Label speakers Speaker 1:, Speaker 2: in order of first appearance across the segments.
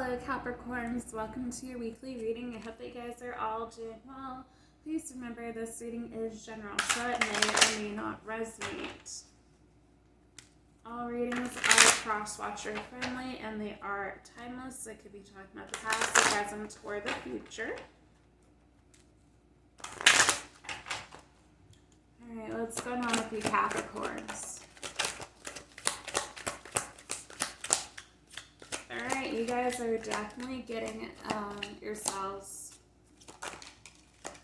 Speaker 1: Hello Capricorns, welcome to your weekly reading. I hope that you guys are all doing well. Please remember this reading is general, so it may or may not resonate. All readings are cross-watcher friendly and they are timeless. They could be talking about the past, the present, or the future. Alright, what's going on with you Capricorns? Alright, you guys are definitely getting yourselves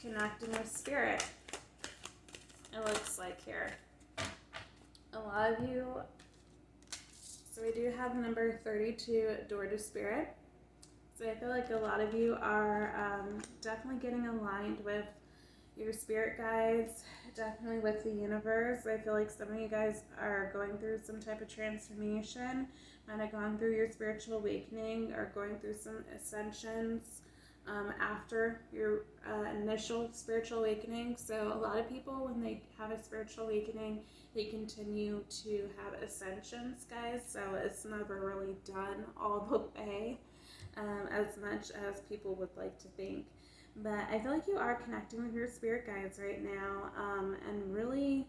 Speaker 1: connecting with spirit. It looks like here. A lot of you, so we do have number 32, door to spirit. So I feel like a lot of you are definitely getting aligned with your spirit guides, definitely with the universe. I feel like some of you guys are going through some type of transformation, might have gone through your spiritual awakening or going through some ascensions after your initial spiritual awakening. So a lot of people, when they have a spiritual awakening, they continue to have ascensions, guys. So it's never really done all the way as much as people would like to think. But I feel like you are connecting with your spirit guides right now and really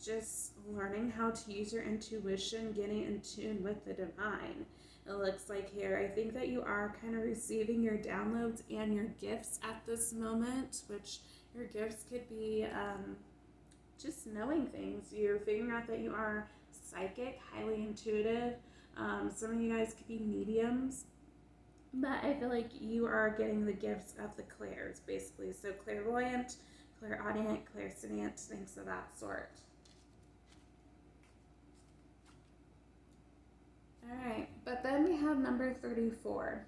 Speaker 1: just learning how to use your intuition, getting in tune with the divine. It looks like here, I think that you are kind of receiving your downloads and your gifts at this moment, which your gifts could be just knowing things. You're figuring out that you are psychic, highly intuitive. Some of you guys could be mediums. But I feel like you are getting the gifts of the clairs, basically. So clairvoyant, clairaudient, clairsentient, things of that sort. Alright, but then we have number 34,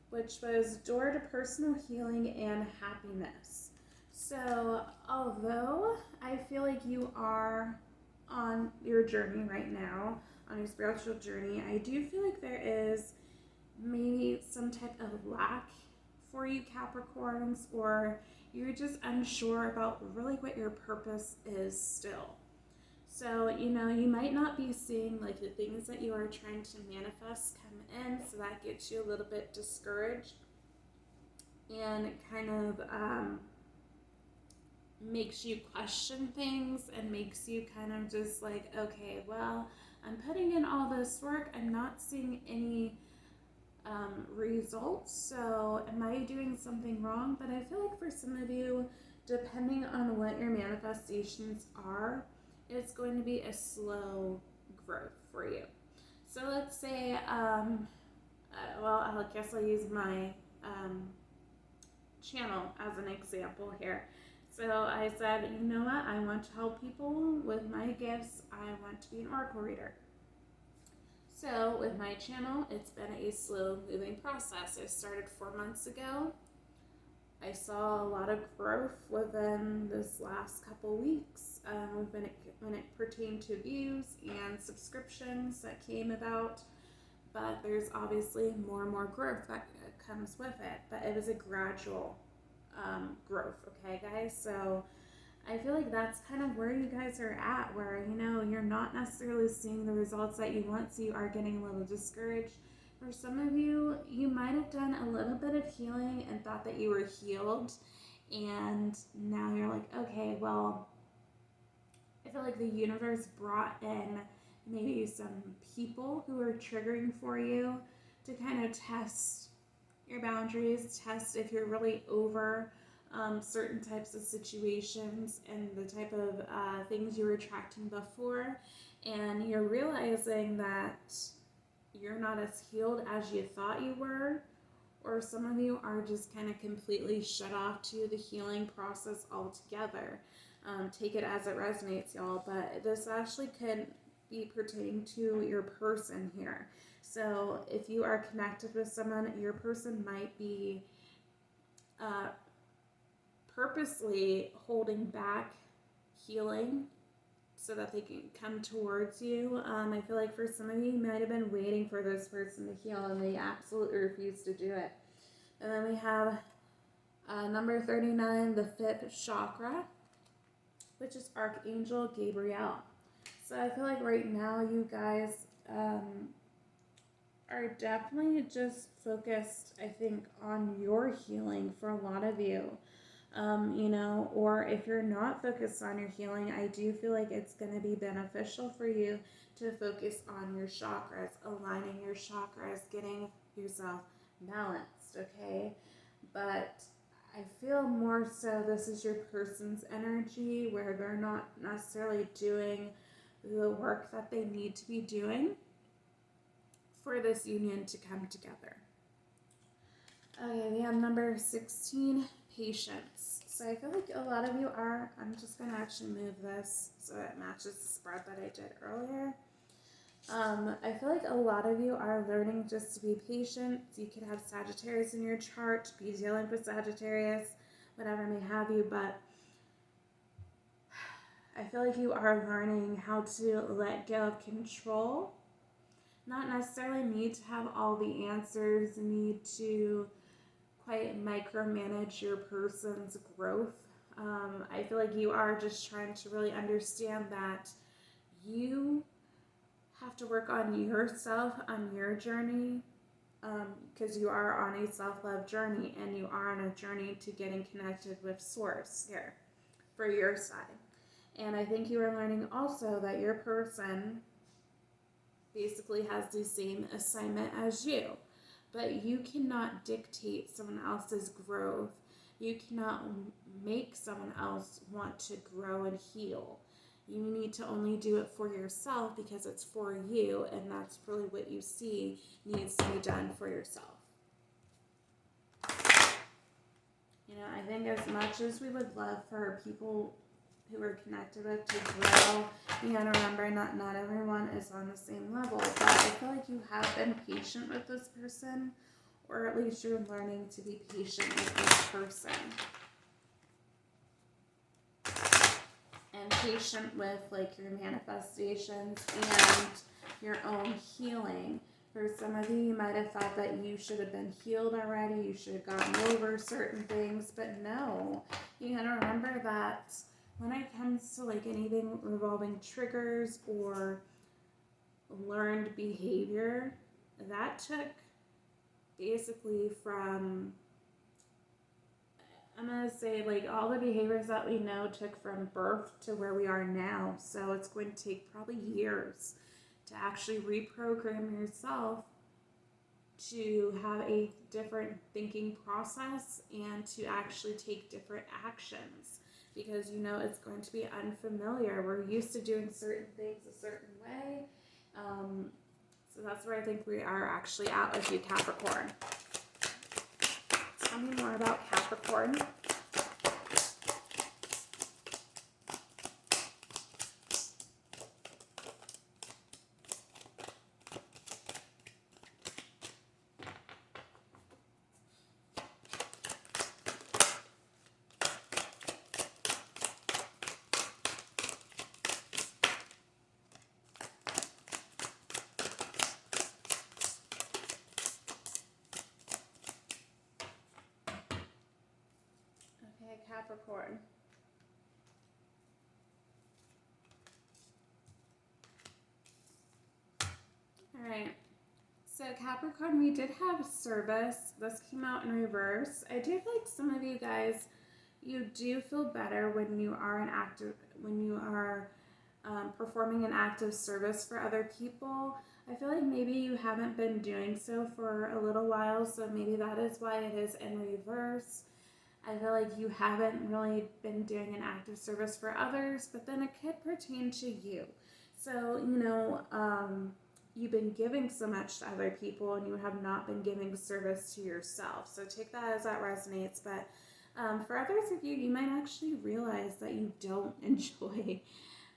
Speaker 1: which was door to personal healing and happiness. So although I feel like you are on your journey right now, on your spiritual journey, I do feel like there is maybe some type of lack for you Capricorns, or you're just unsure about really what your purpose is still. So, you know, you might not be seeing like the things that you are trying to manifest come in, so that gets you a little bit discouraged and kind of makes you question things and makes you kind of just like, okay, well, I'm putting in all this work, I'm not seeing any results, so am I doing something wrong? But I feel like for some of you, depending on what your manifestations are, it's going to be a slow growth for you. So let's say, well, I guess I'll use my channel as an example here. So I said, you know what, I want to help people with my gifts. I want to be an oracle reader. So with my channel, it's been a slow moving process. I started 4 months ago. I saw a lot of growth within this last couple weeks when it pertained to views and subscriptions that came about. But there's obviously more and more growth that comes with it. But it was a gradual growth, okay guys? So I feel like that's kind of where you guys are at, where, you know, you're not necessarily seeing the results that you want, so you are getting a little discouraged. For some of you, you might have done a little bit of healing and thought that you were healed, and now you're like, okay, well, I feel like the universe brought in maybe some people who are triggering for you to kind of test your boundaries, test if you're really over certain types of situations and the type of things you were attracting before, and you're realizing that you're not as healed as you thought you were, or some of you are just kind of completely shut off to the healing process altogether. Take it as it resonates, y'all, but this actually could be pertaining to your person here. So if you are connected with someone, your person might be purposely holding back healing so that they can come towards you. I feel like for some of you, you might have been waiting for this person to heal and they absolutely refuse to do it. And then we have number 39, the 5th chakra, which is Archangel Gabriel. So I feel like right now you guys are definitely just focused, I think, on your healing for a lot of you. Or if you're not focused on your healing, I do feel like it's going to be beneficial for you to focus on your chakras, aligning your chakras, getting yourself balanced, okay? But I feel more so this is your person's energy where they're not necessarily doing the work that they need to be doing for this union to come together. Okay, we have number 16, patience. So I feel like a lot of you are, I'm just going to actually move this so it matches the spread that I did earlier. I feel like a lot of you are learning just to be patient. You could have Sagittarius in your chart, be dealing with Sagittarius, whatever may have you, but I feel like you are learning how to let go of control. Not necessarily need to have all the answers, need to quite micromanage your person's growth. I feel like you are just trying to really understand that you have to work on yourself, on your journey, because you are on a self-love journey and you are on a journey to getting connected with Source here for your side. And I think you are learning also that your person basically has the same assignment as you. But you cannot dictate someone else's growth. You cannot make someone else want to grow and heal. You need to only do it for yourself because it's for you, and that's really what you see needs to be done for yourself. I think as much as we would love for people who we're connected with to grow, you gotta remember not everyone is on the same level, but I feel like you have been patient with this person, or at least you're learning to be patient with this person. And patient with like your manifestations and your own healing. For some of you might have thought that you should have been healed already, you should have gotten over certain things, but no. You gotta remember that when it comes to like anything revolving triggers or learned behavior, that took basically from, I'm going to say like all the behaviors that we know took from birth to where we are now. So it's going to take probably years to actually reprogram yourself to have a different thinking process and to actually take different actions. Because it's going to be unfamiliar. We're used to doing certain things a certain way. So that's where I think we are actually at with you, Capricorn. Tell me more about Capricorn. Capricorn. All right. So Capricorn, we did have service. This came out in reverse. I do feel like some of you guys, you do feel better when you are performing an act of service for other people. I feel like maybe you haven't been doing so for a little while, so maybe that is why it is in reverse. I feel like you haven't really been doing an act of service for others, but then it could pertain to you. So, you've been giving so much to other people and you have not been giving service to yourself. So take that as that resonates. But for others of you, you might actually realize that you don't enjoy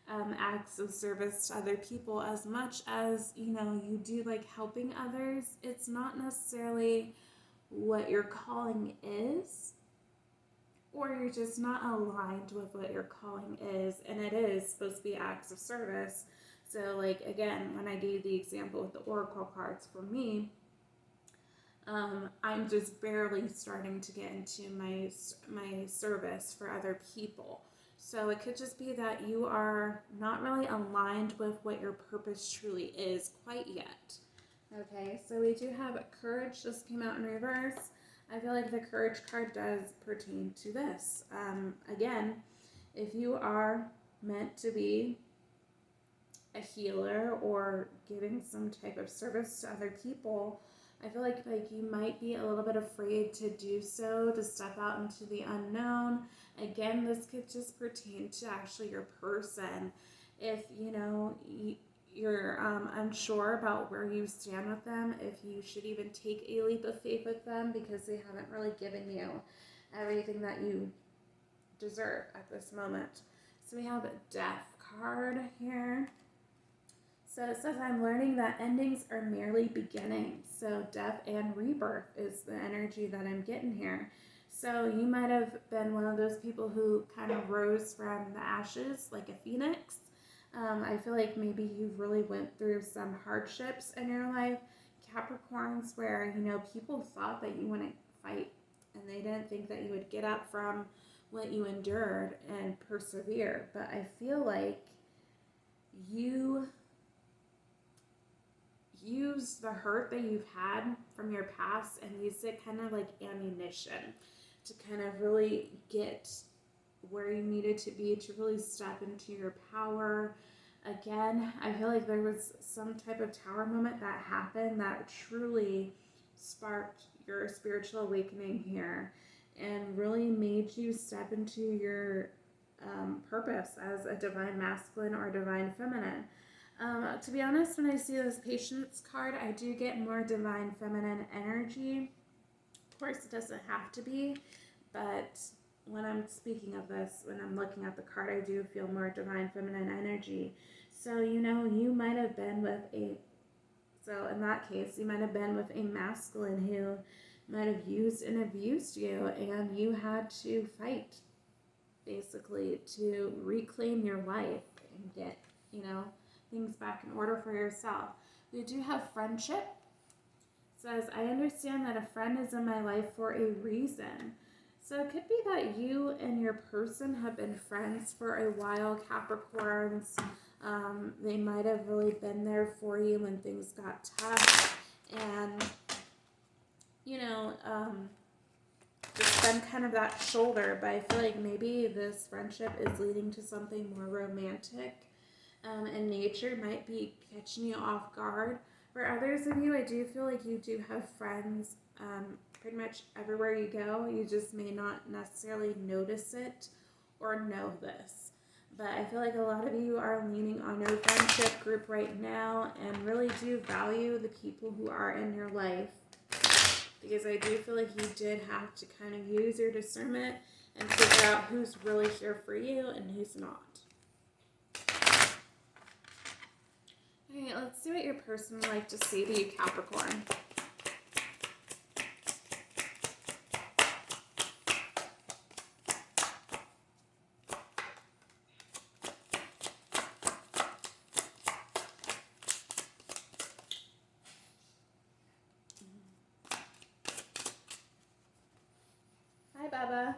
Speaker 1: acts of service to other people as much as, you do like helping others. It's not necessarily what your calling is, or you're just not aligned with what your calling is, and it is supposed to be acts of service. So like again, when I gave the example with the oracle cards for me, I'm just barely starting to get into my service for other people. So it could just be that you are not really aligned with what your purpose truly is quite yet. Okay, so we do have courage. This came out in reverse. I feel like the courage card does pertain to this. Again, if you are meant to be a healer or giving some type of service to other people, I feel like you might be a little bit afraid to do so, to step out into the unknown. Again, this could just pertain to actually your person. If you're unsure about where you stand with them, if you should even take a leap of faith with them because they haven't really given you everything that you deserve at this moment. So we have a death card here. So it says, I'm learning that endings are merely beginnings. So death and rebirth is the energy that I'm getting here. So you might have been one of those people who kind of rose from the ashes like a phoenix. I feel like maybe you really went through some hardships in your life, Capricorns, where, people thought that you wouldn't fight and they didn't think that you would get up from what you endured and persevere. But I feel like you use the hurt that you've had from your past and use it kind of like ammunition to kind of really get where you needed to be to really step into your power. Again, I feel like there was some type of tower moment that happened that truly sparked your spiritual awakening here and really made you step into your purpose as a divine masculine or divine feminine. To be honest, when I see this patience card, I do get more divine feminine energy. Of course, it doesn't have to be, but when I'm speaking of this, when I'm looking at the card, I do feel more divine feminine energy. So, you might have been in that case, you might have been with a masculine who might have used and abused you, and you had to fight, basically, to reclaim your life and get, things back in order for yourself. We do have friendship. It says, I understand that a friend is in my life for a reason. So it could be that you and your person have been friends for a while, Capricorns. They might have really been there for you when things got tough. And, just been kind of that shoulder. But I feel like maybe this friendship is leading to something more romantic. In nature might be catching you off guard. For others of you, I do feel like you do have friends pretty much everywhere you go. You just may not necessarily notice it or know this. But I feel like a lot of you are leaning on your friendship group right now and really do value the people who are in your life. Because I do feel like you did have to kind of use your discernment and figure out who's really here for you and who's not. Okay, let's see what your person would like to say to you, Capricorn. Hi, Baba.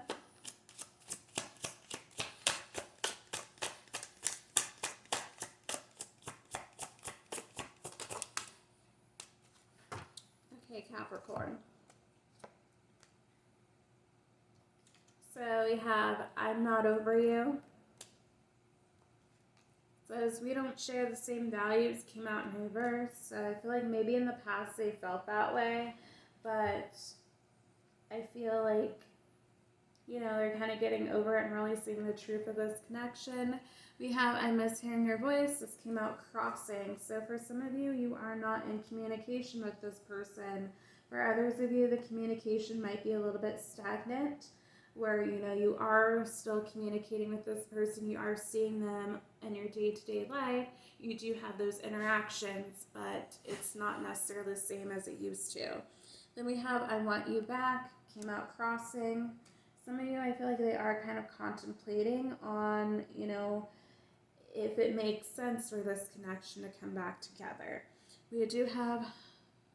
Speaker 1: Okay, Capricorn. So we have, I'm not over you. Says, we don't share the same values, came out in reverse. So I feel like maybe in the past they felt that way, but I feel like, they're kind of getting over it and really seeing the truth of this connection. We have, I miss hearing your voice. This came out crossing. So for some of you, you are not in communication with this person. For others of you, the communication might be a little bit stagnant, where, you are still communicating with this person. You are seeing them in your day-to-day life. You do have those interactions, but it's not necessarily the same as it used to. Then we have, I want you back, came out crossing. Some of you, I feel like they are kind of contemplating on, if it makes sense for this connection to come back together. We do have,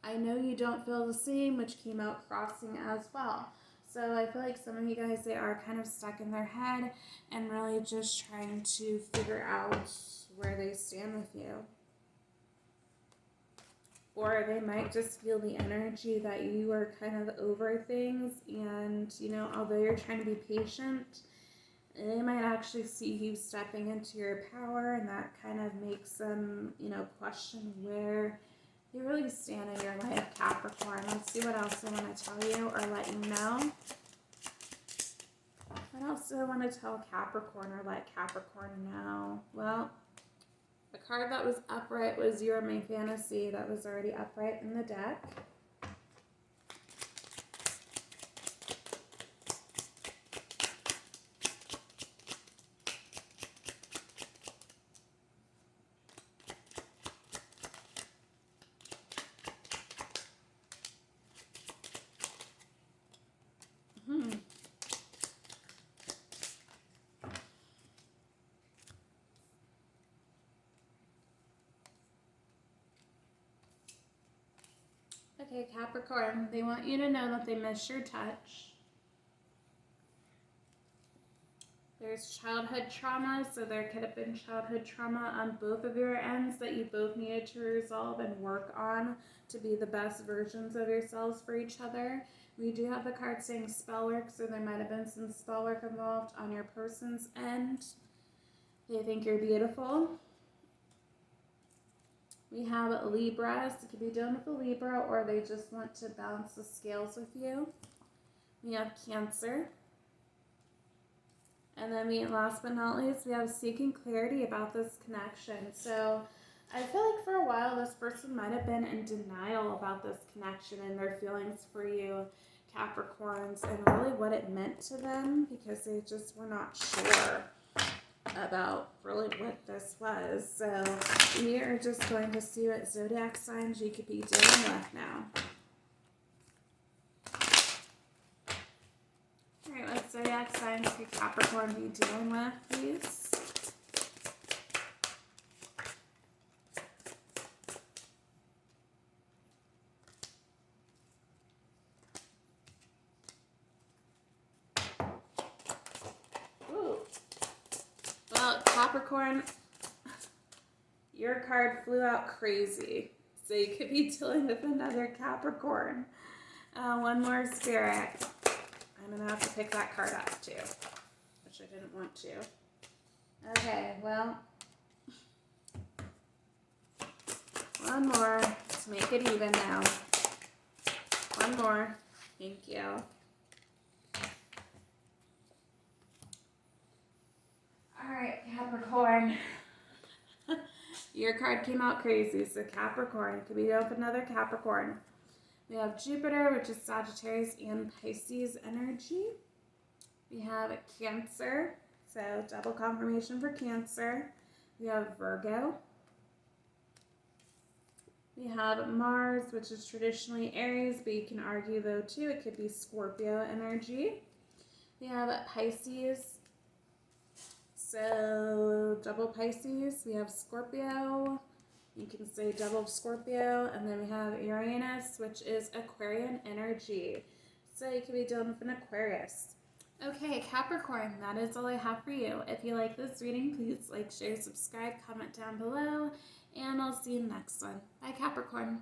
Speaker 1: I know you don't feel the same, which came out crossing as well. So I feel like some of you guys, they are kind of stuck in their head and really just trying to figure out where they stand with you. Or they might just feel the energy that you are kind of over things, and although you're trying to be patient, they might actually see you stepping into your power, and that kind of makes them, question where you really stand in your life, Capricorn. Let's see what else I want to tell you or let you know. What else do I want to tell Capricorn or let Capricorn know? Well, the card that was upright was You Are My Fantasy. That was already upright in the deck. Okay, Capricorn, they want you to know that they miss your touch. There's childhood trauma, so there could have been childhood trauma on both of your ends that you both needed to resolve and work on to be the best versions of yourselves for each other. We do have the card saying spell work, so there might have been some spell work involved on your person's end. They think you're beautiful. We have Libras. It could be done with a Libra, or they just want to balance the scales with you. We have Cancer. And then last but not least, we have seeking clarity about this connection. So I feel like for a while, this person might have been in denial about this connection and their feelings for you, Capricorns, and really what it meant to them, because they just were not sure about really what this was. So we are just going to see what zodiac signs you could be dealing with now. All right, what zodiac signs could Capricorn be dealing with, please? Well, Capricorn, your card flew out crazy. So you could be dealing with another Capricorn. One more spirit. I'm going to have to pick that card up too, which I didn't want to. Okay, well, one more to make it even now. One more. Thank you. Alright, Capricorn. Your card came out crazy, so Capricorn. Could be with another Capricorn. We have Jupiter, which is Sagittarius and Pisces energy. We have Cancer, so double confirmation for Cancer. We have Virgo. We have Mars, which is traditionally Aries, but you can argue though too, it could be Scorpio energy. We have Pisces. So double Pisces, we have Scorpio, you can say double Scorpio, and then we have Uranus, which is Aquarian energy. So you could be dealing with an Aquarius. Okay, Capricorn, that is all I have for you. If you like this reading, please like, share, subscribe, comment down below, and I'll see you next one. Bye, Capricorn.